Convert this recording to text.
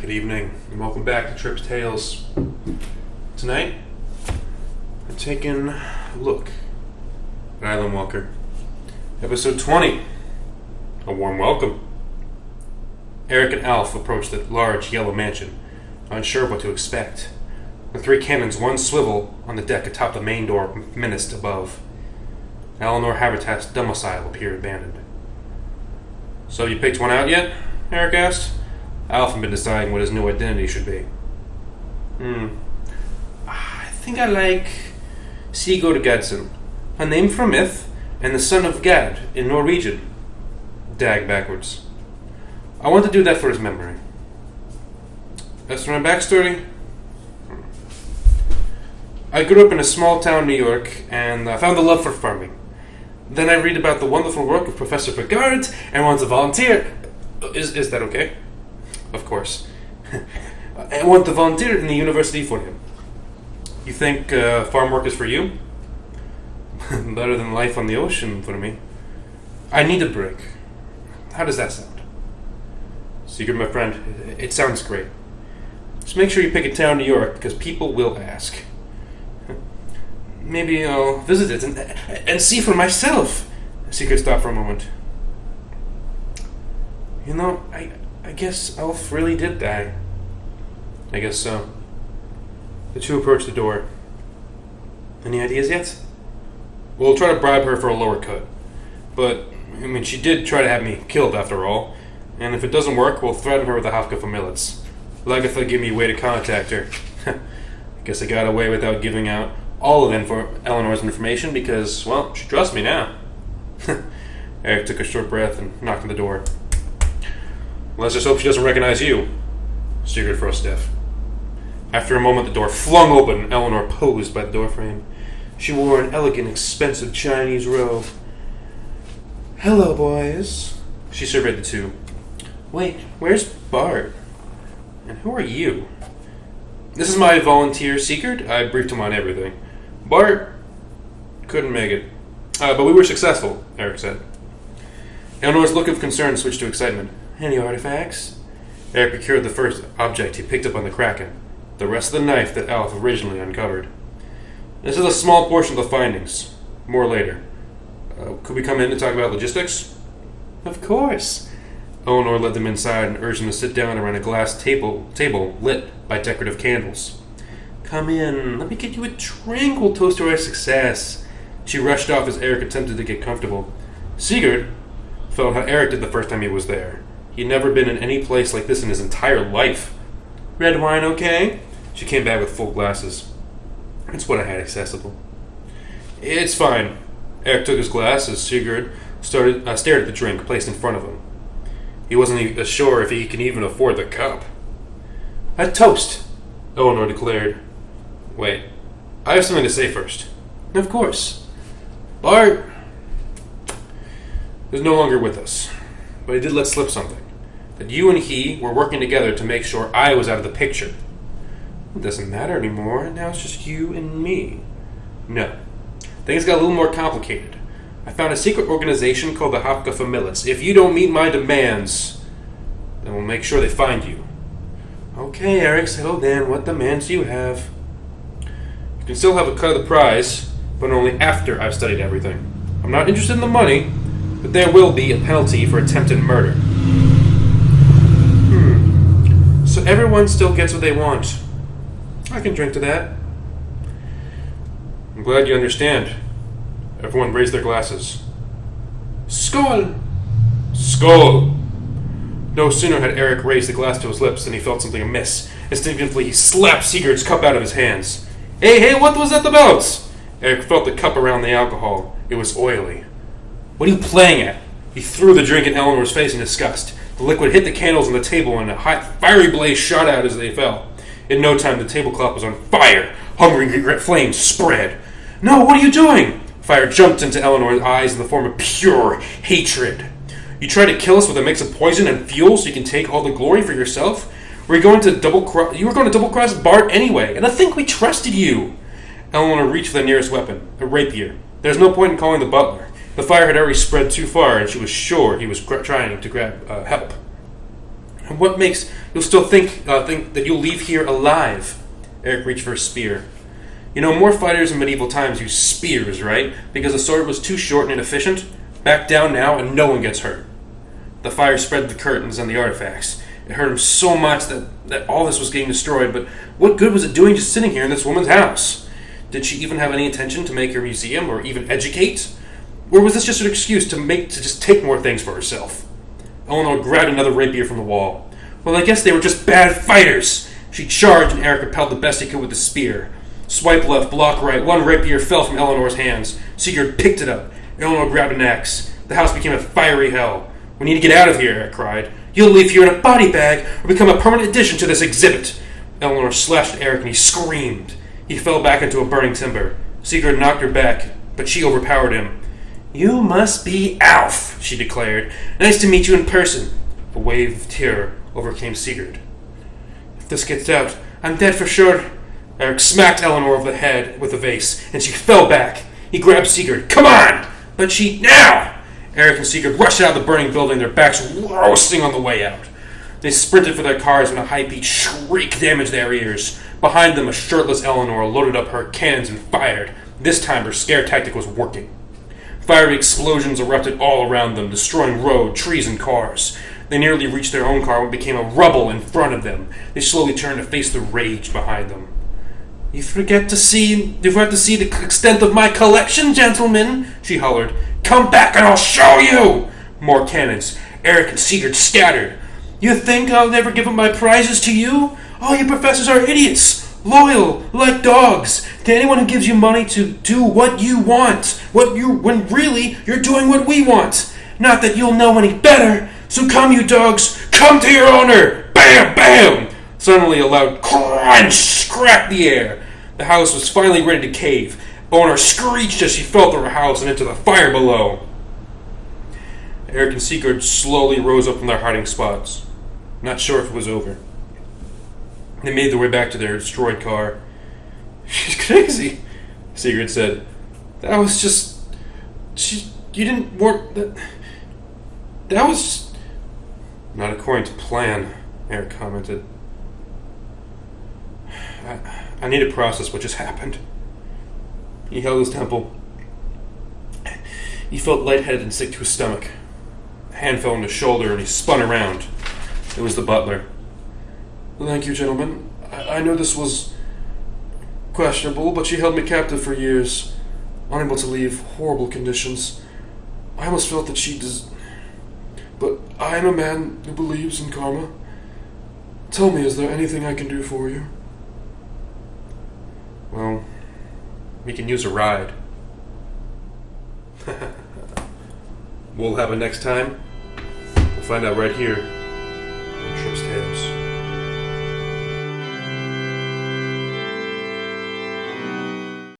Good evening, and welcome back to Trip's Tales. Tonight, we're taking a look at Island Walker. Episode 20, A Warm Welcome. Eric and Alf approach the large yellow mansion, unsure of what to expect. The three cannons, one swivel on the deck atop the main door, menaced above. Eleanor Habitat's domicile appeared abandoned. "So you picked one out yet?" Eric asked. Alf had been deciding what his new identity should be. I think I like Sigurd Gadsen, a name from myth, and the son of Gad in Norwegian. Dag backwards. I want to do that for his memory. As for my backstory, I grew up in a small town in New York, and I found a love for farming. Then I read about the wonderful work of Professor Sigurd and wanted to volunteer. Is that okay? Of course. I want to volunteer in the university for him. You think farm work is for you? Better than life on the ocean for me. I need a break. How does that sound? Sigurd, my friend, it sounds great. Just make sure you pick a town in New York, because people will ask. Maybe I'll visit it and see for myself. Sigurd stopped for a moment. You know, I guess Alf really did die. I guess so. The two approached the door. Any ideas yet? We'll try to bribe her for a lower cut. But, she did try to have me killed after all. And if it doesn't work, we'll threaten her with a hafka for millets. Lagatha gave me a way to contact her. I guess I got away without giving out all of Eleanor's information because, well, she trusts me now. Eric took a short breath and knocked on the door. Let's just hope she doesn't recognize you. Sigurd froze stiff. After a moment, the door flung open and Eleanor posed by the doorframe. She wore an elegant, expensive Chinese robe. "Hello, boys." She surveyed the two. "Wait, where's Bart? And who are you?" "This is my volunteer, Sigurd. I briefed him on everything. Bart couldn't make it. But we were successful," Eric said. Eleanor's look of concern switched to excitement. "Any artifacts?" Eric procured the first object he picked up on the Kraken, the rest of the knife that Alf originally uncovered. "This is a small portion of the findings. More later. Could we come in to talk about logistics?" "Of course." Eleanor led them inside and urged them to sit down around a glass table lit by decorative candles. "Come in. Let me get you a tranquil toast to our success." She rushed off as Eric attempted to get comfortable. Sigurd felt how Eric did the first time he was there. He'd never been in any place like this in his entire life. "Red wine okay?" She came back with full glasses. "It's what I had accessible." "It's fine." Eric took his glass as Sigurd stared at the drink placed in front of him. He wasn't sure if he could even afford the cup. "A toast," Eleanor declared. "Wait, I have something to say first." "Of course." "Bart is no longer with us, but he did let slip something. That you and he were working together to make sure I was out of the picture." "It doesn't matter anymore. Now it's just you and me." "No. Things got a little more complicated. I found a secret organization called the Hafka for Millets. If you don't meet my demands, then we'll make sure they find you." "Okay, Eric, settle down. What demands do you have?" "You can still have a cut of the prize, but only after I've studied everything. I'm not interested in the money, but there will be a penalty for attempted murder." "So everyone still gets what they want. I can drink to that." "I'm glad you understand." Everyone raised their glasses. "Skål!" "Skål!" No sooner had Eric raised the glass to his lips than he felt something amiss. Instinctively, he slapped Sigurd's cup out of his hands. Hey, what was that about?" Eric felt the cup around the alcohol. It was oily. "What are you playing at?" He threw the drink in Eleanor's face in disgust. The liquid hit the candles on the table and a hot, fiery blaze shot out as they fell. In no time, the tablecloth was on fire. Hungry flames spread. "No, what are you doing?" Fire jumped into Eleanor's eyes in the form of pure hatred. "You try to kill us with a mix of poison and fuel so you can take all the glory for yourself? You were going to double-cross Bart anyway, and I think we trusted you." Eleanor reached for the nearest weapon, a rapier. There's no point in calling the butler. The fire had already spread too far, and she was sure he was trying to grab help. What makes you'll still think that you'll leave here alive? Eric reached for a spear. You know, more fighters in medieval times used spears, right? Because the sword was too short and inefficient. Back down now, and no one gets hurt. The fire spread the curtains and the artifacts. It hurt him so much that all this was getting destroyed, but what good was it doing just sitting here in this woman's house? Did she even have any intention to make her museum, or even educate? Or was this just an excuse to just take more things for herself? Eleanor grabbed another rapier from the wall. Well, I guess they were just bad fighters. She charged, and Eric repelled the best he could with the spear. Swipe left, block right. One rapier fell from Eleanor's hands. Sigurd picked it up. Eleanor grabbed an axe. The house became a fiery hell. We need to get out of here, Eric cried. You'll leave here in a body bag or become a permanent addition to this exhibit. Eleanor slashed at Eric and he screamed. He fell back into a burning timber. Sigurd knocked her back, but she overpowered him. You must be Alf, she declared. Nice to meet you in person. A wave of terror overcame Sigurd. If this gets out, I'm dead for sure. Eric smacked Eleanor over the head with a vase, and she fell back. He grabbed Sigurd. Come on! But she... Now! Eric and Sigurd rushed out of the burning building, their backs roasting on the way out. They sprinted for their cars when a high-pitched shriek damaged their ears. Behind them, a shirtless Eleanor loaded up her cannons and fired. This time, her scare tactic was working. Fiery explosions erupted all around them, destroying road, trees, and cars. They nearly reached their own car when it became a rubble in front of them. They slowly turned to face the rage behind them. You forgot to see the extent of my collection, gentlemen, she hollered. Come back and I'll show you! More cannons. Eric and Sigurd scattered. You think I'll never give up my prizes to you? All you professors are idiots. Loyal, like dogs, to anyone who gives you money to do what you want. When really, you're doing what we want. Not that you'll know any better. So come, you dogs, come to your owner! Bam, bam! Suddenly a loud crunch scrapped the air. The house was finally ready to cave. Eleanor screeched as she fell through her house and into the fire below. Eric and Sigurd slowly rose up from their hiding spots, not sure if it was over. They made their way back to their destroyed car. She's crazy, Sigurd said. That was just... You didn't work... That was... Not according to plan, Eric commented. I need to process what just happened. He held his temple. He felt lightheaded and sick to his stomach. A hand fell on his shoulder and he spun around. It was the butler. Thank you, gentlemen. I know this was questionable, but she held me captive for years, unable to leave, horrible conditions. I almost felt that she does... But I am a man who believes in karma. Tell me, is there anything I can do for you? Well, we can use a ride. We'll have a next time. We'll find out right here on Trip's Tale.